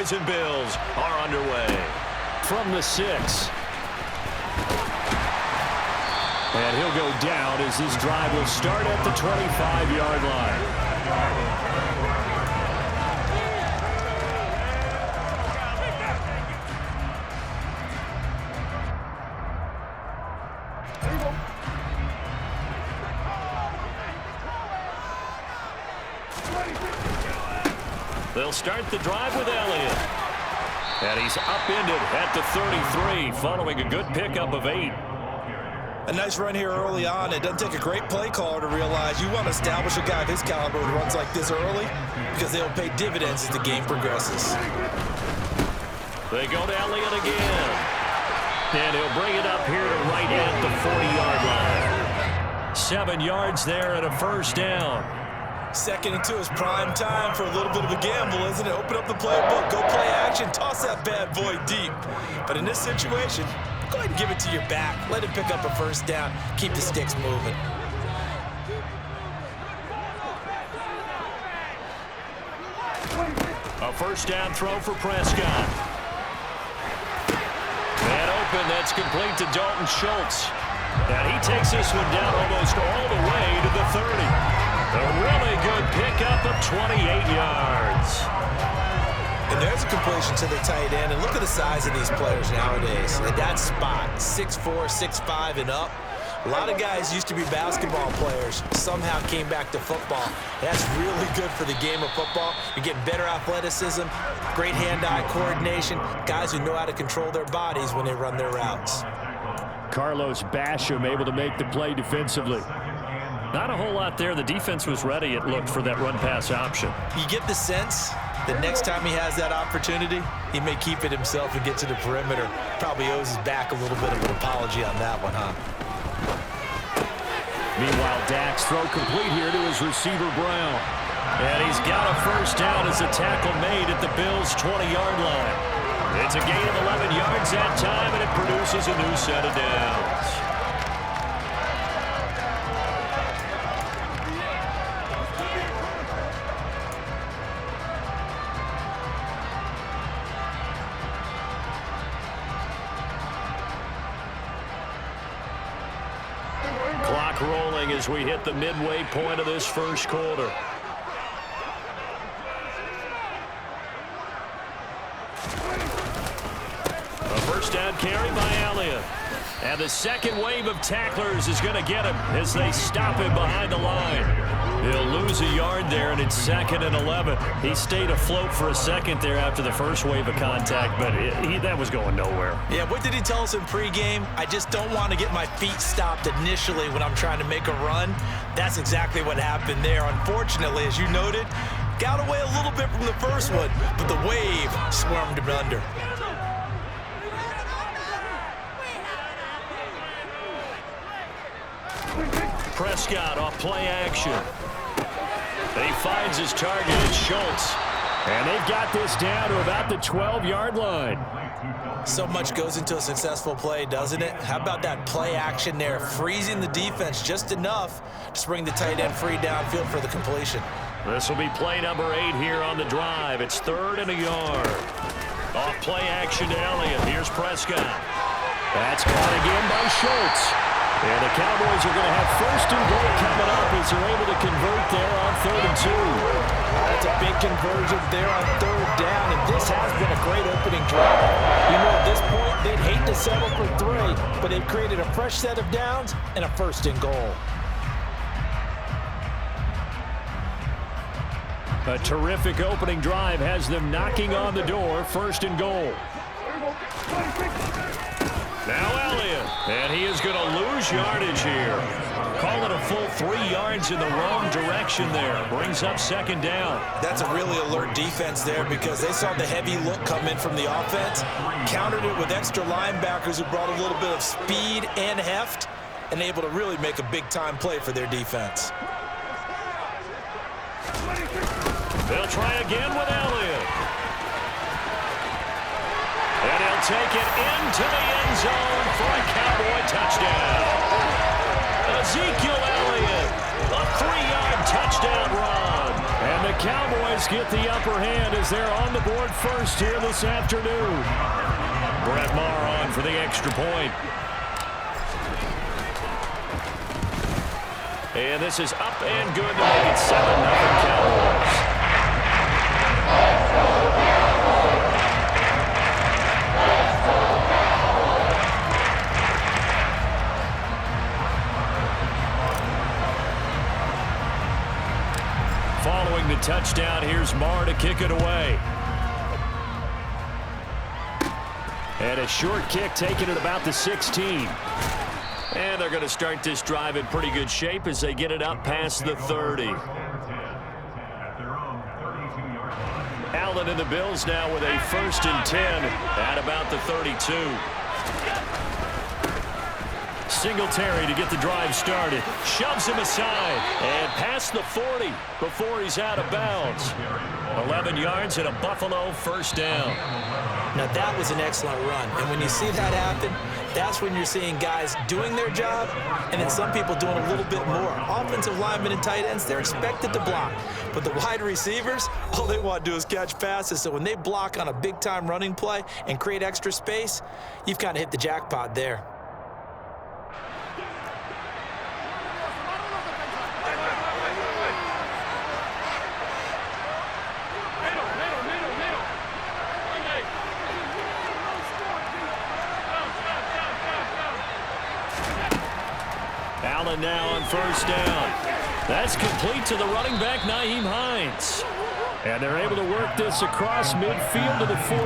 Cowboys and Bills are underway. From the 6. And he'll go down as this drive will start at the 25-yard line. They'll start the drive with Elliott. And he's upended at the 33 following a good pickup of 8. A nice run here early on. It doesn't take a great play caller to realize you want to establish a guy of his caliber who runs like this early because they'll pay dividends as the game progresses. They go to Elliott again. And he'll bring it up here to right at the 40-yard line. 7 yards there and a first down. Second into his prime time for a little bit of a gamble, isn't it? Open up the playbook, go play action, toss that bad boy deep. But in this situation, go ahead and give it to your back. Let him pick up a first down. Keep the sticks moving. A first down throw for Prescott. And open, that's complete to Dalton Schultz. And he takes this one down almost all the way to the 30. A really good pickup of 28 yards. And there's a completion to the tight end. And look at the size of these players nowadays. At that spot, 6'4", 6'5", and up. A lot of guys used to be basketball players, somehow came back to football. That's really good for the game of football. You're getting better athleticism, great hand-eye coordination, guys who know how to control their bodies when they run their routes. Carlos Basham able to make the play defensively. Not a whole lot there. The defense was ready, it looked, for that run-pass option. You get the sense that next time he has that opportunity, he may keep it himself and get to the perimeter. Probably owes his back a little bit of an apology on that one, huh? Meanwhile, Dak's throw complete here to his receiver, Brown. And he's got a first down as a tackle made at the Bills' 20-yard line. It's a gain of 11 yards that time, and it produces a new set of downs. Clock rolling as we hit the midway point of this first quarter. A first down carry by Elliott. And the second wave of tacklers is going to get him as they stop him behind the line. He'll lose a yard there, and it's 2nd and 11. He stayed afloat for a second there after the first wave of contact, but that was going nowhere. Yeah, what did he tell us in pregame? I just don't want to get my feet stopped initially when I'm trying to make a run. That's exactly what happened there. Unfortunately, as you noted, got away a little bit from the first one, but the wave swarmed him under. Prescott off play action. He finds his target, it's Schultz. And they've got this down to about the 12-yard line. So much goes into a successful play, doesn't it? How about that play action there, freezing the defense just enough to bring the tight end free downfield for the completion. This will be play number 8 here on the drive. It's 3rd and a yard. Off play action to Elliott. Here's Prescott. That's caught again by Schultz. And the Cowboys are going to have 1st and goal coming up as they're able to convert there on 3rd and 2. That's a big conversion there on 3rd down, and this has been a great opening drive. You know, at this point, they'd hate to settle for 3, but they've created a fresh set of downs and a 1st and goal. A terrific opening drive has them knocking on the door. 1st and goal. Now Elliott, and he is going to lose yardage here. Call it a full 3 yards in the wrong direction there. Brings up 2nd down. That's a really alert defense there because they saw the heavy look come in from the offense, countered it with extra linebackers who brought a little bit of speed and heft, and able to really make a big-time play for their defense. They'll try again with Elliott. And he'll take it into the end zone for a Cowboy touchdown. Ezekiel Elliott, a 3-yard touchdown run. And the Cowboys get the upper hand as they're on the board first here this afternoon. Brett Maher on for the extra point. And this is up and good to make it 7-0 Cowboys. Following the touchdown, here's Maher to kick it away. And a short kick taken at about the 16. And they're going to start this drive in pretty good shape as they get it up past the 30. Allen and the Bills now with a 1st and 10 at about the 32. Singletary to get the drive started. Shoves him aside and past the 40 before he's out of bounds. 11 yards and a Buffalo 1st down. Now that was an excellent run. And when you see that happen, that's when you're seeing guys doing their job and then some people doing a little bit more. Offensive linemen and tight ends, they're expected to block. But the wide receivers, all they want to do is catch passes. So when they block on a big-time running play and create extra space, you've kind of hit the jackpot there. Allen now on 1st down. That's complete to the running back, Nyheim Hines. And they're able to work this across midfield to the 48.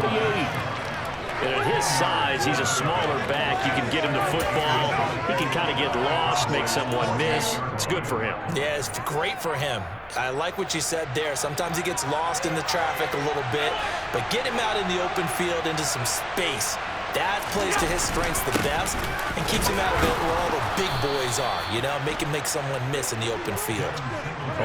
And at his size, he's a smaller back. You can get him the football. He can kind of get lost, make someone miss. It's good for him. Yeah, it's great for him. I like what you said there. Sometimes he gets lost in the traffic a little bit, but get him out in the open field into some space. That plays to his strengths the best and keeps him out of it where all the big boys are, you know, make someone miss in the open field.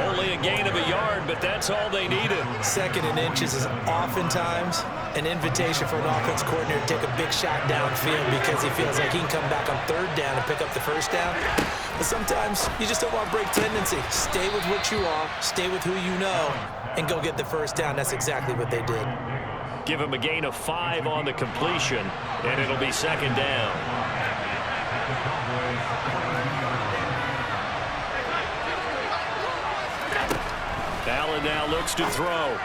Only a gain of a yard, but that's all they needed. 2nd and inches is oftentimes an invitation for an offense coordinator to take a big shot downfield because he feels like he can come back on 3rd down and pick up the 1st down. But sometimes you just don't want to break tendency. Stay with what you are, stay with who you know, and go get the 1st down. That's exactly what they did. Give him a gain of 5 on the completion, and it'll be 2nd down. Allen now looks to throw.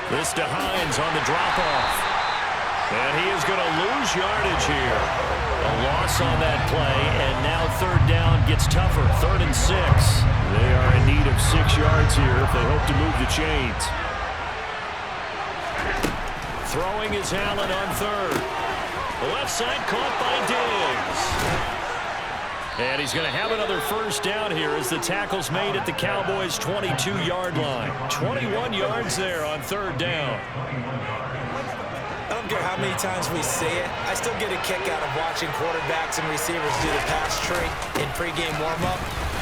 This to Hines on the drop-off. And he is going to lose yardage here. A loss on that play, and now 3rd down gets tougher. 3rd and 6. They are in need of 6 yards here if they hope to move the chains. Throwing is Allen on 3rd. The left side caught by Diggs. And he's going to have another 1st down here as the tackle's made at the Cowboys' 22-yard line. 21 yards there on 3rd down. I don't care how many times we say it, I still get a kick out of watching quarterbacks and receivers do the pass tree in pregame warm-up.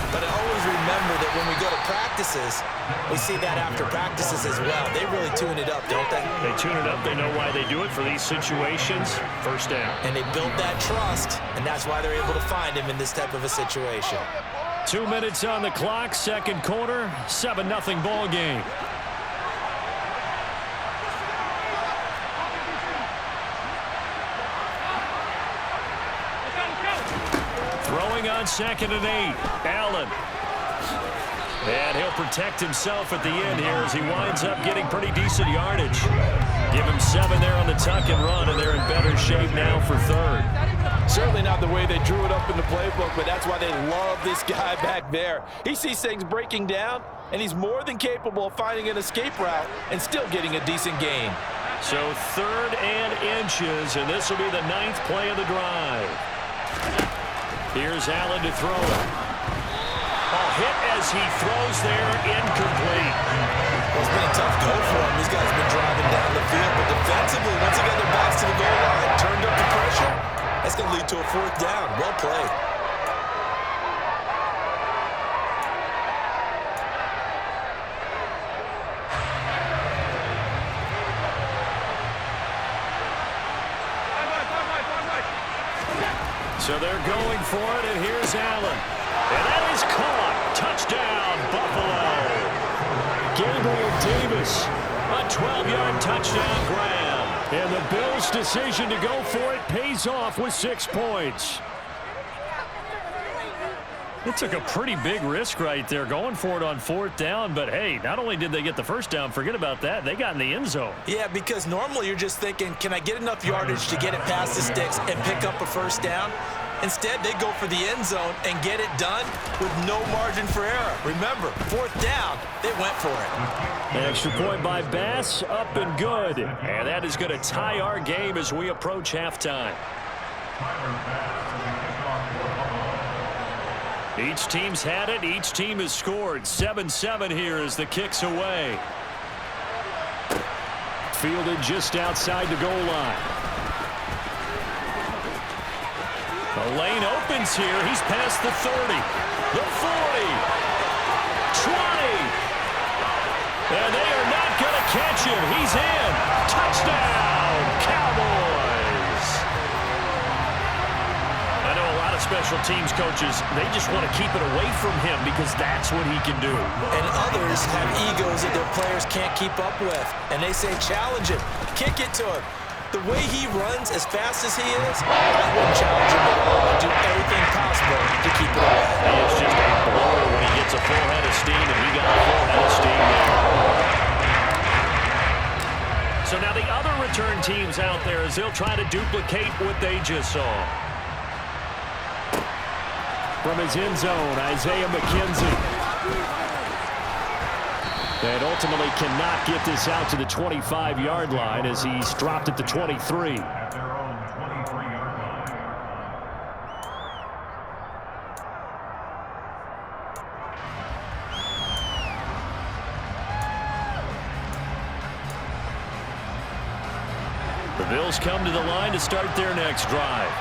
But I always remember that when we go to practices, we see that after practices as well. They really tune it up, don't they? They tune it up. They know why they do it for these situations. 1st down. And they build that trust, and that's why they're able to find him in this type of a situation. 2 minutes on the clock, 2nd quarter, 7-0 ball game. Throwing on 2nd and 8. Allen. And he'll protect himself at the end here as he winds up getting pretty decent yardage. Give him 7 there on the tuck and run, and they're in better shape now for 3rd. Certainly not the way they drew it up in the playbook, but that's why they love this guy back there. He sees things breaking down, and he's more than capable of finding an escape route and still getting a decent gain. So 3rd and inches, and this will be the 9th play of the drive. Here's Allen to throw it. Hit as he throws there, incomplete. Well, it's been a tough go for him. These guys have been driving down the field, but defensively, once they got their backs to the goal line, turned up the pressure, that's going to lead to a 4th down. Well played. So they're going for it, and here's Allen. And that is caught. Touchdown, Buffalo. Gabriel Davis. A 12-yard touchdown grab. And the Bills' decision to go for it pays off with 6 points. It took a pretty big risk right there going for it on 4th down. But, hey, not only did they get the first down, forget about that, they got in the end zone. Yeah, because normally you're just thinking, can I get enough yardage to get it past the sticks and pick up a first down? Instead, they go for the end zone and get it done with no margin for error. Remember, 4th down, they went for it. An extra point by Bass, up and good. And that is going to tie our game as we approach halftime. Each team's had it. Each team has scored. 7-7 here as the kick's away. Fielded just outside the goal line. The lane opens here. He's past the 30, the 40, 20. And they are not going to catch him. He's in. Touchdown, Cowboys. I know a lot of special teams coaches, they just want to keep it away from him because that's what he can do. And others have egos that their players can't keep up with. And they say, challenge him, kick it to him. The way he runs as fast as he is, I wouldn't challenge him at all. I'd do everything possible to keep it away. He is just a blower when he gets a full head of steam, and he got a full head of steam there. So now the other return teams out there as they'll try to duplicate what they just saw. From his end zone, Isaiah McKenzie. And ultimately cannot get this out to the 25-yard line as he's dropped at the 23. The Bills come to the line to start their next drive.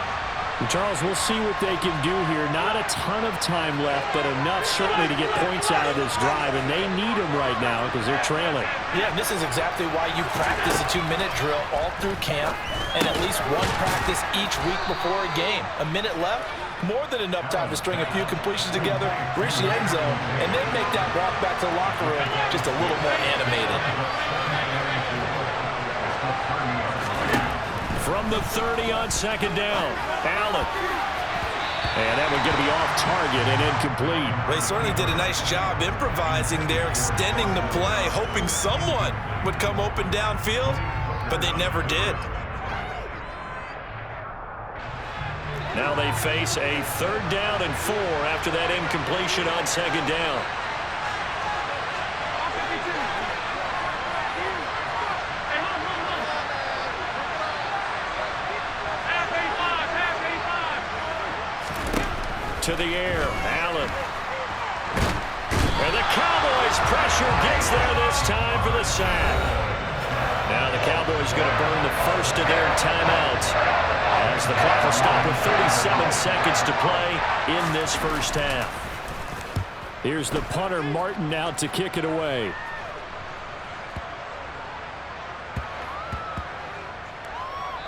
And Charles, we'll see what they can do here. Not a ton of time left, but enough certainly to get points out of this drive, and they need them right now because they're trailing. Yeah, this is exactly why you practice a 2-minute drill all through camp and at least one practice each week before a game. A minute left, more than enough time to string a few completions together, reach the end zone, and then make that walk back to the locker room just a little more animated. From the 30 on 2nd down, Allen. And that one going to be off target and incomplete. Well, they certainly did a nice job improvising there, extending the play, hoping someone would come open downfield, but they never did. Now they face a 3rd down and 4 after that incompletion on 2nd down. To the air, Allen. And the Cowboys' pressure gets there this time for the sack. Now the Cowboys going to burn the first of their timeouts as the clock will stop with 37 seconds to play in this first half. Here's the punter, Martin, out to kick it away.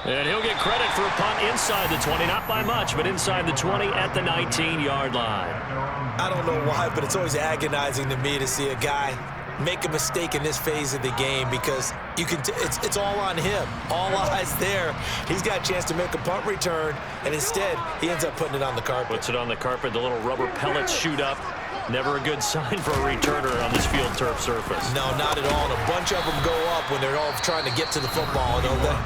And he'll get credit for a punt inside the 20, not by much, but inside the 20 at the 19-yard line. I don't know why, but it's always agonizing to me to see a guy make a mistake in this phase of the game because you can it's all on him. All eyes there. He's got a chance to make a punt return, and instead he ends up putting it on the carpet. Puts it on the carpet. The little rubber pellets shoot up. Never a good sign for a returner on this field turf surface. No, not at all. And a bunch of them go up when they're all trying to get to the football, don't they?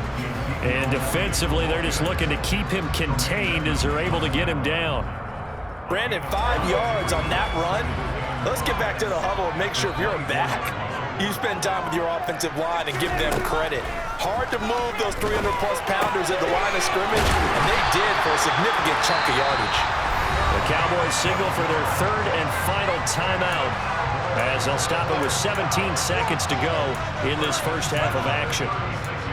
And defensively, they're just looking to keep him contained as they're able to get him down. Brandon, 5 yards on that run. Let's get back to the huddle and make sure if you're a back, you spend time with your offensive line and give them credit. Hard to move those 300-plus pounders at the line of scrimmage, and they did for a significant chunk of yardage. The Cowboys signal for their 3rd and final timeout as they'll stop it with 17 seconds to go in this first half of action.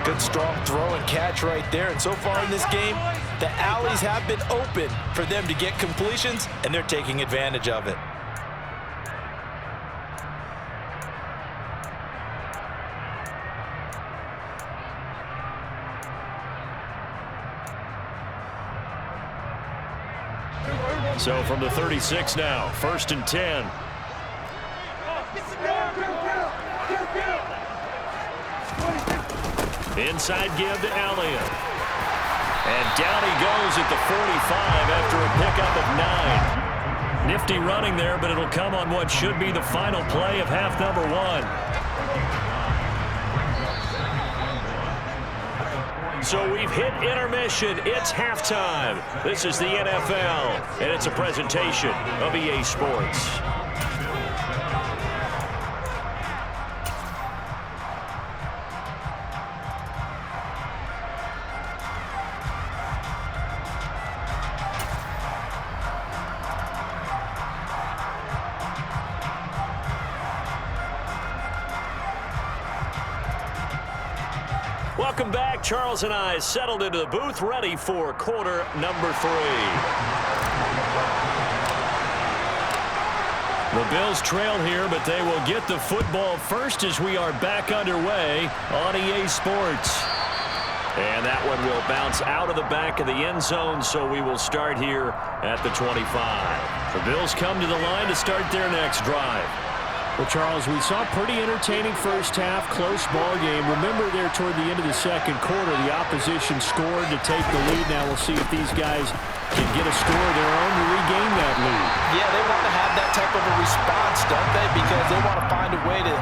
Good strong throw and catch right there. And so far in this game, the alleys have been open for them to get completions, and they're taking advantage of it. So from the 36 now, 1st and 10. Inside give to Elliott. And down he goes at the 45 after a pickup of 9. Nifty running there, but it'll come on what should be the final play of half number 1. So we've hit intermission. It's halftime. This is the NFL, and it's a presentation of EA Sports. Welcome back. Charles and I settled into the booth, ready for quarter number 3. The Bills trail here, but they will get the football first as we are back underway on EA Sports. And that one will bounce out of the back of the end zone, so we will start here at the 25. The Bills come to the line to start their next drive. Well, Charles, we saw a pretty entertaining first half, close ball game. Remember there toward the end of the second quarter, the opposition scored to take the lead. Now we'll see if these guys can get a score of their own to regain that lead. Yeah, they want to have that type of a response, don't they? Because they want to find a way to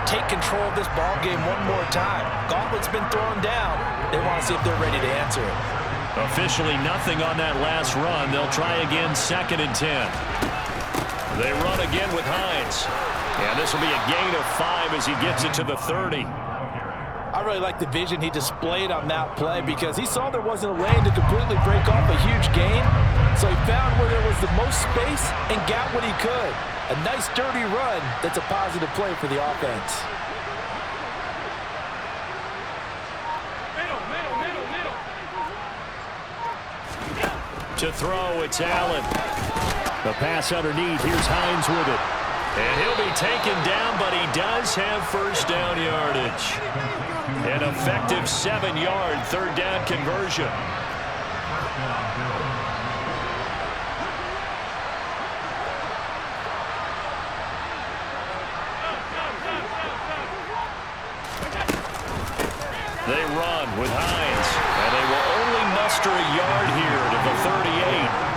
take control of this ball game one more time. Gauntlet's been thrown down. They want to see if they're ready to answer it. Officially nothing on that last run. They'll try again, 2nd and 10. They run again with Hines. And this will be a gain of 5 as he gets it to the 30. I really like the vision he displayed on that play because he saw there wasn't a lane to completely break off a huge gain. So he found where there was the most space and got what he could. A nice, dirty run that's a positive play for the offense. To throw, it's Allen. The pass underneath. Here's Hines with it. And he'll be taken down, but he does have first down yardage. An effective 7-yard third down conversion. They run with Hines, and they will only muster a yard here to the 38.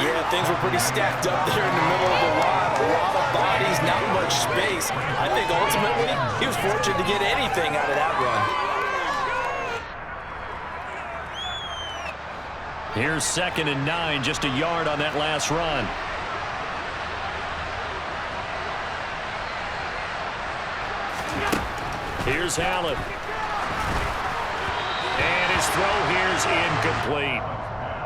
Yeah, things were pretty stacked up there in the middle of the line. A lot of bodies, not much space. I think ultimately he was fortunate to get anything out of that run. Here's 2nd and 9, just a yard on that last run. Here's Allen. And his throw here's incomplete.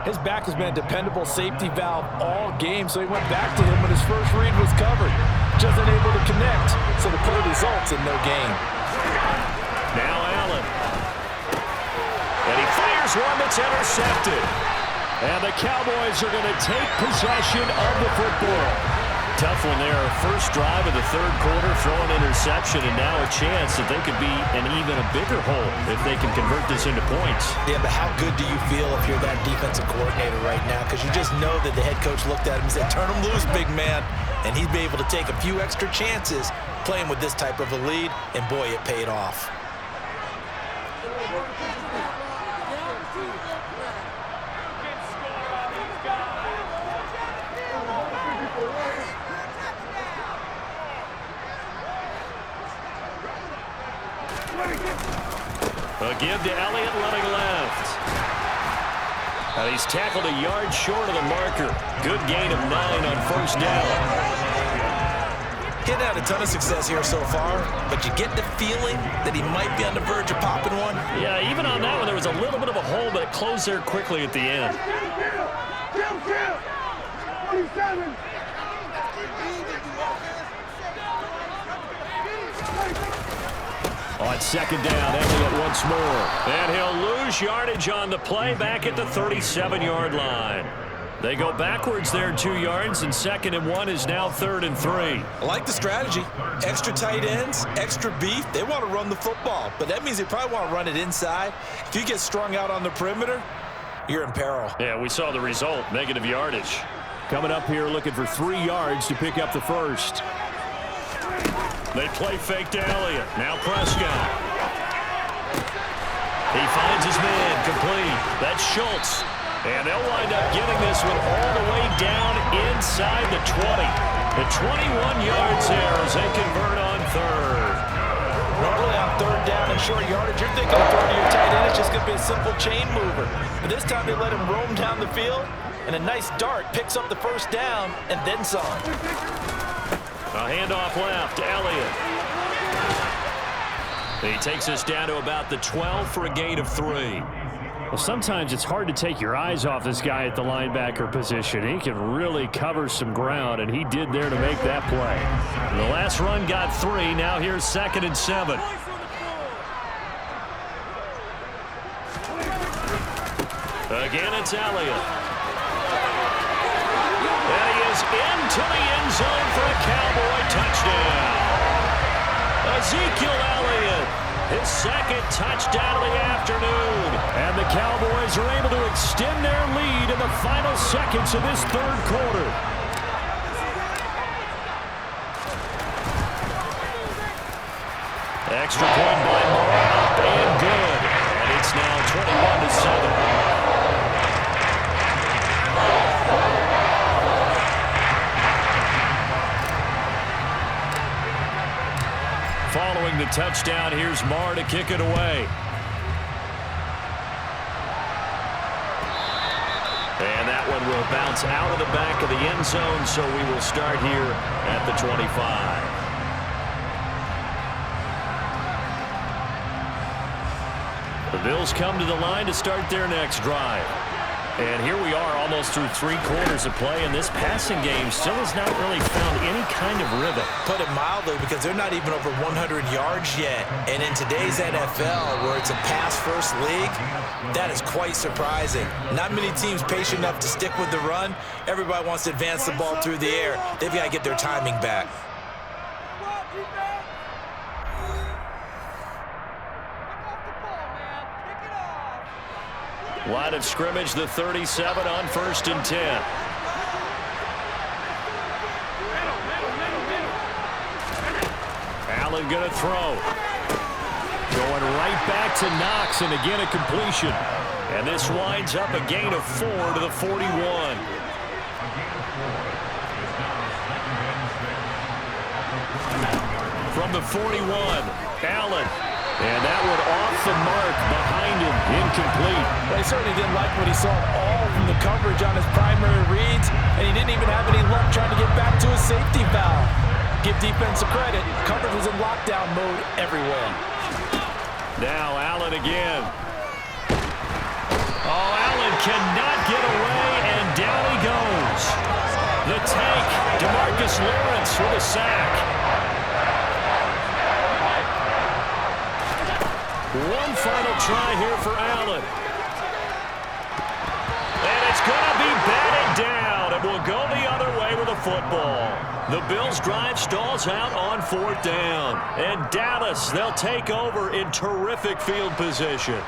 His back has been a dependable safety valve all game, so he went back to him when his first read was covered. Just unable to connect, so the play results in no gain. Now Allen. And he fires one that's intercepted. And the Cowboys are going to take possession of the football. Tough one there. First drive of the third quarter, throwing interception, and now a chance that they could be an even a bigger hole if they can convert this into points. Yeah, but how good do you feel if you're that defensive coordinator right now? Because you just know that the head coach looked at him and said, turn him loose, big man. And he'd be able to take a few extra chances playing with this type of a lead, and boy, it paid off. A give to Elliott running left. Now he's tackled a yard short of the marker. Good gain of 9 on first down. He's had a ton of success here so far, but you get the feeling that he might be on the verge of popping one. Yeah, even on that one, there was a little bit of a hole, but it closed there quickly at the end. 27. On 2nd down, Elliott once more. And he'll lose yardage on the play back at the 37-yard line. They go backwards there 2 yards, and 2nd and 1 is now 3rd and 3. I like the strategy. Extra tight ends, extra beef. They want to run the football, but that means they probably want to run it inside. If you get strung out on the perimeter, you're in peril. Yeah, we saw the result, negative yardage. Coming up here looking for 3 yards to pick up the first. They play fake to Elliott. Now Prescott. He finds his man, complete. That's Schultz. And they'll wind up getting this one all the way down inside the 20. The 21 yards there as they convert on third. Normally on third down and short yardage, you're thinking of throwing to your tight end. It's just going to be a simple chain mover. But this time they let him roam down the field, and a nice dart picks up the first down and then some. A handoff left, Elliott. He takes us down to about the 12 for a gain of 3. Well, sometimes it's hard to take your eyes off this guy at the linebacker position. He can really cover some ground, and he did there to make that play. The last run got 3. Now here's 2nd and 7. Again, it's Elliott. And he is into the end zone for a Cowboy touchdown. Ezekiel Elliott, his 2nd touchdown of the afternoon. And the Cowboys are able to extend their lead in the final seconds of this third quarter. Extra point by Moore, up and good. And it's now 21-7. Following the touchdown, here's Moore to kick it away. And that one will bounce out of the back of the end zone, so we will start here at the 25. The Bills come to the line to start their next drive. And here we are almost through 3 quarters of play, and this passing game still has not really found any kind of rhythm. Put it mildly, because they're not even over 100 yards yet. And in today's NFL, where it's a pass-first league, that is quite surprising. Not many teams patient enough to stick with the run. Everybody wants to advance the ball through the air. They've got to get their timing back. Line of scrimmage, the 37 on 1st and 10. Allen going to throw. Going right back to Knox, and again a completion. And this winds up a gain of 4 to the 41. From the 41, Allen. And that one off the mark behind him, incomplete. Well, he certainly didn't like what he saw all from the coverage on his primary reads, and he didn't even have any luck trying to get back to his safety valve. Give defensive credit. Coverage was in lockdown mode everywhere. Now Allen again. Oh, Allen cannot get away, and down he goes. The tank, DeMarcus Lawrence with a sack. One final try here for Allen. And it's going to be batted down. It will go the other way with the football. The Bills' drive stalls out on 4th down. And Dallas, they'll take over in terrific field position.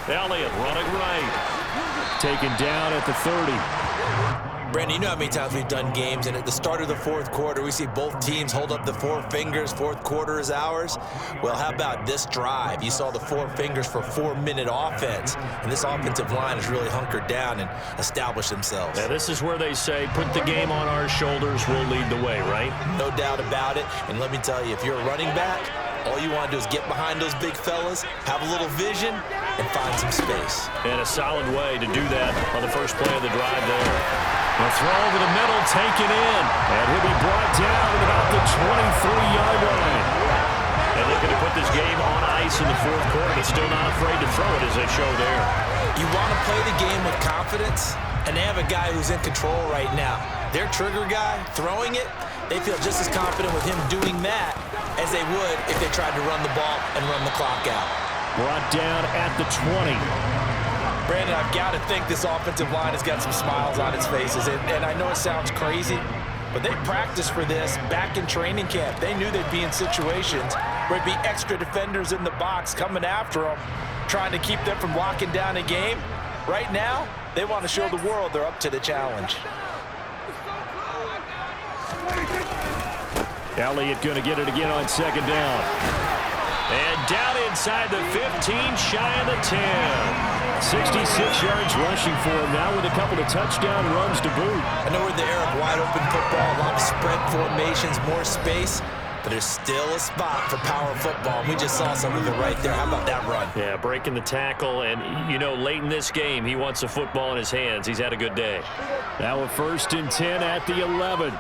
Elliott running right. Taken down at the 30. Brandon, you know how many times we've done games, and at the start of the 4th quarter, we see both teams hold up the 4 fingers. 4th quarter is ours. Well, how about this drive? You saw the 4 fingers for 4-minute offense, and this offensive line has really hunkered down and established themselves. Now, this is where they say, put the game on our shoulders, we'll lead the way, right? No doubt about it. And let me tell you, if you're a running back, all you want to do is get behind those big fellas, have a little vision, and find some space. And a solid way to do that on the first play of the drive there. The throw over the middle, taken in. And he'll be brought down at about the 23-yard line. And looking to put this game on ice in the 4th quarter, but still not afraid to throw it as they show there. You want to play the game with confidence, and they have a guy who's in control right now. Their trigger guy, throwing it, they feel just as confident with him doing that as they would if they tried to run the ball and run the clock out. Brought down at the 20. Brandon, I've got to think this offensive line has got some smiles on its faces. And I know it sounds crazy, but they practiced for this back in training camp. They knew they'd be in situations where it'd be extra defenders in the box coming after them, trying to keep them from locking down a game. Right now, they want to show the world they're up to the challenge. Elliott going to get it again on second down. And down inside the 15, shy of the 10. 66 yards rushing for him now with a couple of touchdown runs to boot. I know we're in the era of wide-open football, a lot of spread formations, more space, but there's still a spot for power football. We just saw some of it right there. How about that run? Yeah, breaking the tackle, and, you know, late in this game, he wants the football in his hands. He's had a good day. Now a 1st and 10 at the 11.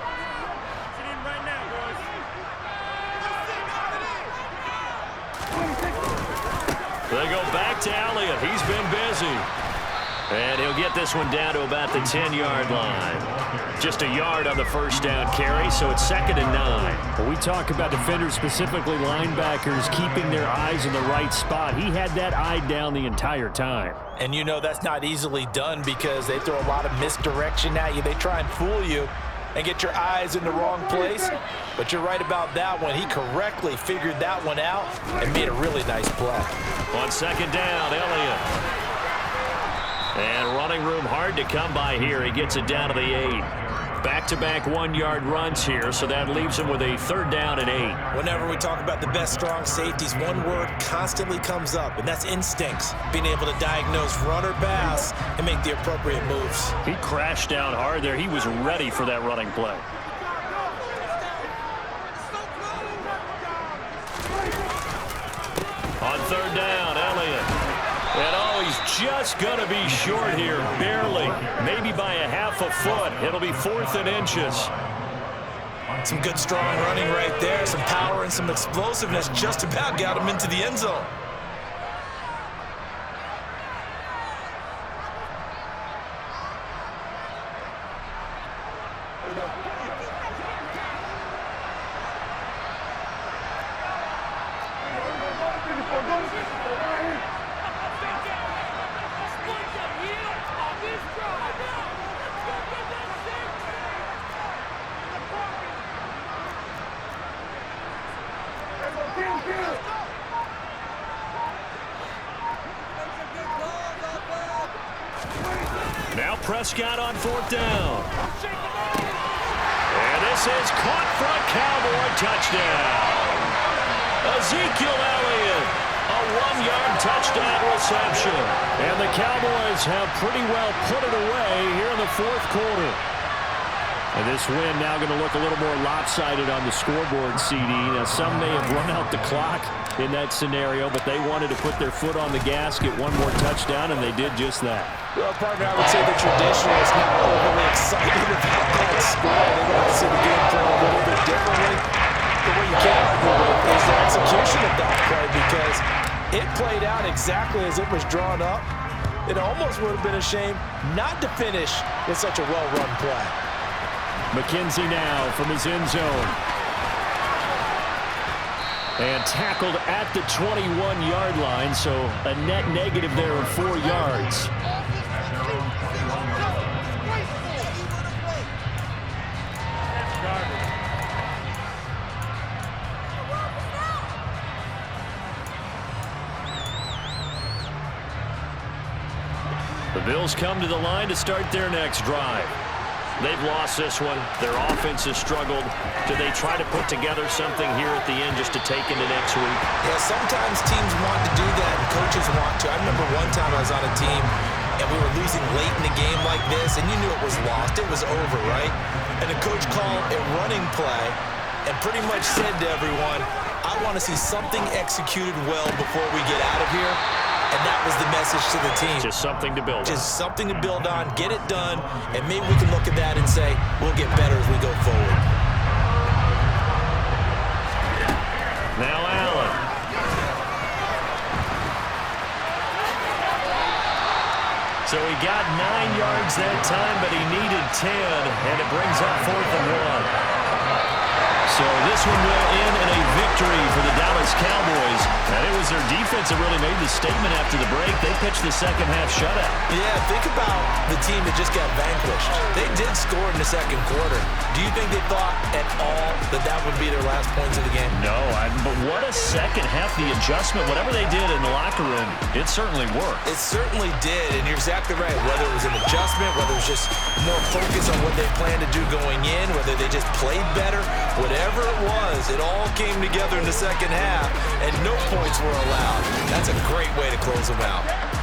They go back to Elliott. He's been busy. And he'll get this one down to about the 10-yard line. Just a yard on the first down carry, so it's 2nd and 9. Well, we talk about defenders, specifically linebackers, keeping their eyes in the right spot. He had that eye down the entire time. And you know that's not easily done because they throw a lot of misdirection at you. They try and fool you and get your eyes in the wrong place. But you're right about that one. He correctly figured that one out and made a really nice play. On 2nd down, Elliott. And running room hard to come by here. He gets it down to the 8. Back-to-back 1-yard runs here, so that leaves him with a 3rd down and 8. Whenever we talk about the best strong safeties, one word constantly comes up, and that's instincts. Being able to diagnose run or pass and make the appropriate moves. He crashed down hard there. He was ready for that running play. On 3rd down, Elliott. And oh, he's just going to be short here, barely. Maybe by a half a foot. It'll be 4th and inches. Some good strong running right there. Some power and some explosiveness just about got him into the end zone. Now Prescott on 4th down. And this is caught for a Cowboy touchdown. Ezekiel Elliott, a 1-yard touchdown reception. And the Cowboys have pretty well put it away here in the 4th quarter. And this win now going to look a little more lopsided on the scoreboard, CD. Now, some may have run out the clock in that scenario, but they wanted to put their foot on the gas, get one more touchdown, and they did just that. Well, partner, I would say the traditionalists not overly excited about that score. They want to see the game play a little bit differently. But what you can't argue with is the execution of that play because it played out exactly as it was drawn up. It almost would have been a shame not to finish with such a well-run play. McKenzie now from his end zone. And tackled at the 21-yard line, so a net negative there of 4 yards. The Bills come to the line to start their next drive. They've lost this one. Their offense has struggled. Do they try to put together something here at the end just to take into next week? Yeah, sometimes teams want to do that and coaches want to. I remember one time I was on a team and we were losing late in the game like this and you knew it was lost. It was over, right? And the coach called a running play and pretty much said to everyone, I want to see something executed well before we get out of here. And that was the message to the team. Just something to build on. Just something to build on, get it done, and maybe we can look at that and say, we'll get better as we go forward. Now Allen. So he got 9 yards that time, but he needed 10, and it brings up 4th and 1. So this one will end in a victory for the Dallas Cowboys. And it was their defense that really made the statement after the break. They pitched the second half shutout. Yeah, think about the team that just got vanquished. They did score in the second quarter. Do you think they thought at all that that would be their last points of the game? No, but what a second half. The adjustment, whatever they did in the locker room, it certainly worked. It certainly did, and you're exactly right. Whether it was an adjustment, whether it was just more focus on what they planned to do going in, whether they just played better, whatever it was, it all came together in the second half, and no points were allowed. That's a great way to close them out.